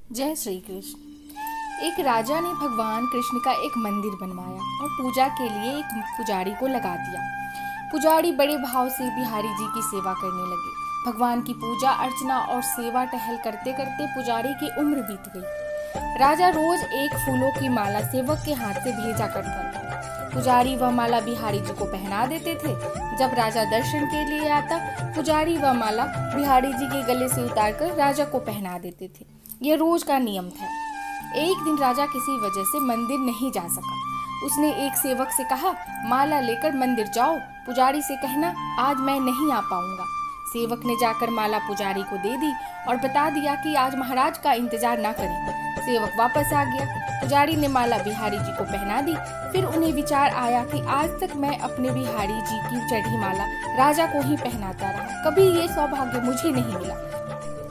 जय श्री कृष्ण। एक राजा ने भगवान कृष्ण का एक मंदिर बनवाया और पूजा के लिए एक पुजारी को लगा दिया। पुजारी बड़े भाव से बिहारी जी की सेवा करने लगे। भगवान की पूजा अर्चना और सेवा टहल करते करते पुजारी की उम्र बीत गई। राजा रोज एक फूलों की माला सेवक के हाथ से भेजा करता था। पुजारी वह माला बिहारी जी को पहना देते थे। जब राजा दर्शन के लिए आता, पुजारी वह माला बिहारी जी के गले से उतारकर राजा को पहना देते थे। यह रोज का नियम था। एक दिन राजा किसी वजह से मंदिर नहीं जा सका। उसने एक सेवक से कहा, माला लेकर मंदिर जाओ, पुजारी से कहना आज मैं नहीं आ पाऊंगा। सेवक ने जाकर माला पुजारी को दे दी और बता दिया कि आज महाराज का इंतजार ना करें। सेवक वापस आ गया। पुजारी ने माला बिहारी जी को पहना दी। फिर उन्हें विचार आया कि आज तक मैं अपने बिहारी जी की चढ़ी माला राजा को ही पहनाता रहा, कभी ये सौभाग्य मुझे नहीं मिला।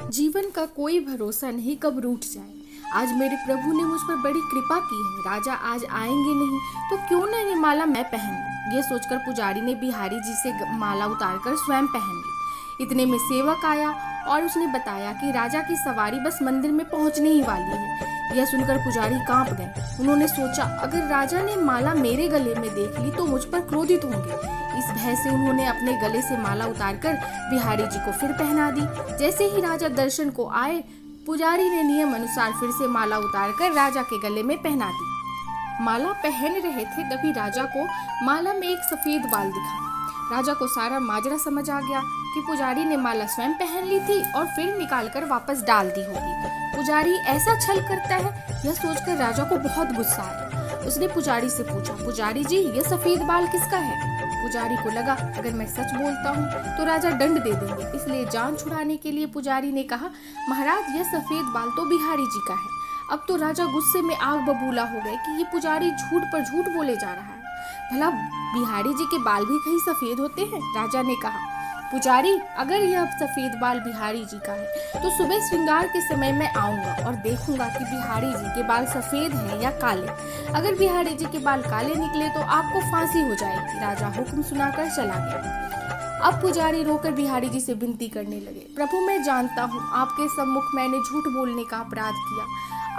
जीवन का कोई भरोसा नहीं कब रूठ जाए। आज मेरे प्रभु ने मुझ पर बड़ी कृपा की है। राजा आज आएंगे नहीं तो क्यों न ये माला मैं पहन लूं। ये सोचकर पुजारी ने बिहारी जी से माला उतारकर स्वयं पहन ली। इतने में सेवक आया और उसने बताया कि राजा की सवारी बस मंदिर में पहुंचने ही वाली है। यह सुनकर पुजारी कांप गए। उन्होंने सोचा, अगर राजा ने माला मेरे गले में देख ली तो मुझ पर क्रोधित होंगे। इस भय से उन्होंने अपने गले से माला उतारकर बिहारी जी को फिर पहना दी। जैसे ही राजा दर्शन को आए, पुजारी ने नियम अनुसार फिर से माला उतारकर राजा के गले में पहना दी। माला पहन रहे थे तभी राजा को माला में एक सफेद बाल दिखा। राजा को सारा माजरा समझ आ गया कि पुजारी ने माला स्वयं पहन ली थी और फिर निकालकर वापस डाल दी होगी। पुजारी ऐसा छल करता है, यह सोचकर राजा को बहुत गुस्सा आया। उसने पुजारी से पूछा, पुजारी जी ये सफेद बाल किसका है? पुजारी को लगा अगर मैं सच बोलता हूँ तो राजा दंड दे देंगे, इसलिए जान छुड़ाने के लिए पुजारी ने कहा, महाराज यह सफेद बाल तो बिहारी जी का है। अब तो राजा गुस्से में आग बबूला हो गए कि ये पुजारी झूठ पर झूठ बोले जा रहा है। भला बिहारी जी के बाल भी कहीं सफेद होते हैं? राजा ने कहा, पुजारी अगर यह सफेद बाल बिहारी जी का है तो सुबह श्रृंगार के समय मैं आऊंगा और देखूंगा कि बिहारी जी के बाल सफेद हैं या काले। अगर बिहारी जी के बाल काले निकले तो आपको फांसी हो जाएगी। राजा हुक्म सुनाकर चला गया। अब पुजारी रोकर बिहारी जी से विनती करने लगे, प्रभु मैं जानता हूँ आपके सम्मुख मैंने झूठ बोलने का अपराध किया।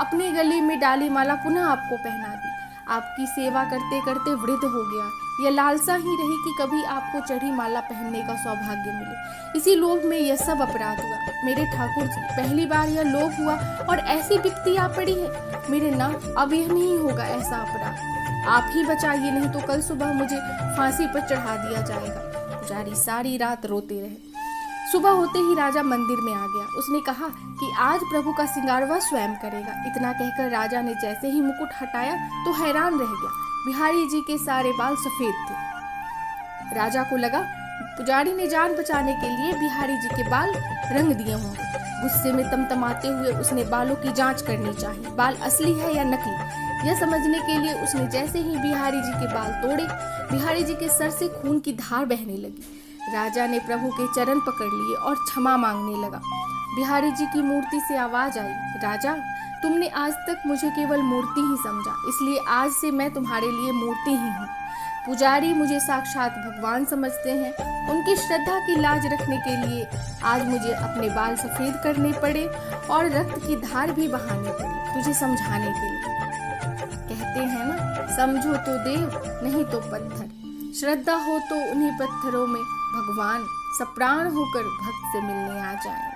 अपने गले में डाली माला पुनः आपको पहना दी। आपकी सेवा करते करते वृद्ध हो गया। यह लालसा ही रही कि कभी आपको चढ़ी माला पहनने का सौभाग्य मिले। इसी लोभ में यह सब अपराध हुआ। मेरे ठाकुर जी, पहली बार यह लोभ हुआ और ऐसी विपत्ति आ पड़ी है। मेरे नाथ अब यह नहीं होगा ऐसा अपराध। आप ही बचाइए, नहीं तो कल सुबह मुझे फांसी पर चढ़ा दिया जाएगा। पुजारी सारी रात रोते रहे। सुबह होते ही राजा मंदिर में आ गया। उसने कहा कि आज प्रभु का श्रृंगार वह स्वयं करेगा। इतना कहकर राजा ने जैसे ही मुकुट हटाया तो हैरान रह गया। बिहारी जी के सारे बाल सफेद थे। राजा को लगा पुजारी ने जान बचाने के लिए बिहारी जी के बाल रंग दिए होंगे। गुस्से में तमतमाते हुए उसने बालों की जांच करनी चाहिए, बाल असली है या नकली। यह समझने के लिए उसने जैसे ही बिहारी जी के बाल तोड़े, बिहारी जी के सर से खून की धार बहने लगी। राजा ने प्रभु के चरण पकड़ लिए और क्षमा मांगने लगा। बिहारी जी की मूर्ति से आवाज आई, राजा तुमने आज तक मुझे केवल मूर्ति ही समझा, इसलिए आज से मैं तुम्हारे लिए मूर्ति ही हूँ। पुजारी मुझे साक्षात भगवान समझते हैं। उनकी श्रद्धा की लाज रखने के लिए आज मुझे अपने बाल सफेद करने पड़े और रक्त की धार भी बहानी पड़ी तुझे समझाने के लिए। कहते हैं ना, समझो तो देव नहीं तो पत्थर। श्रद्धा हो तो उन्हीं पत्थरों में भगवान सप्राण होकर भक्त से मिलने आ जाएं।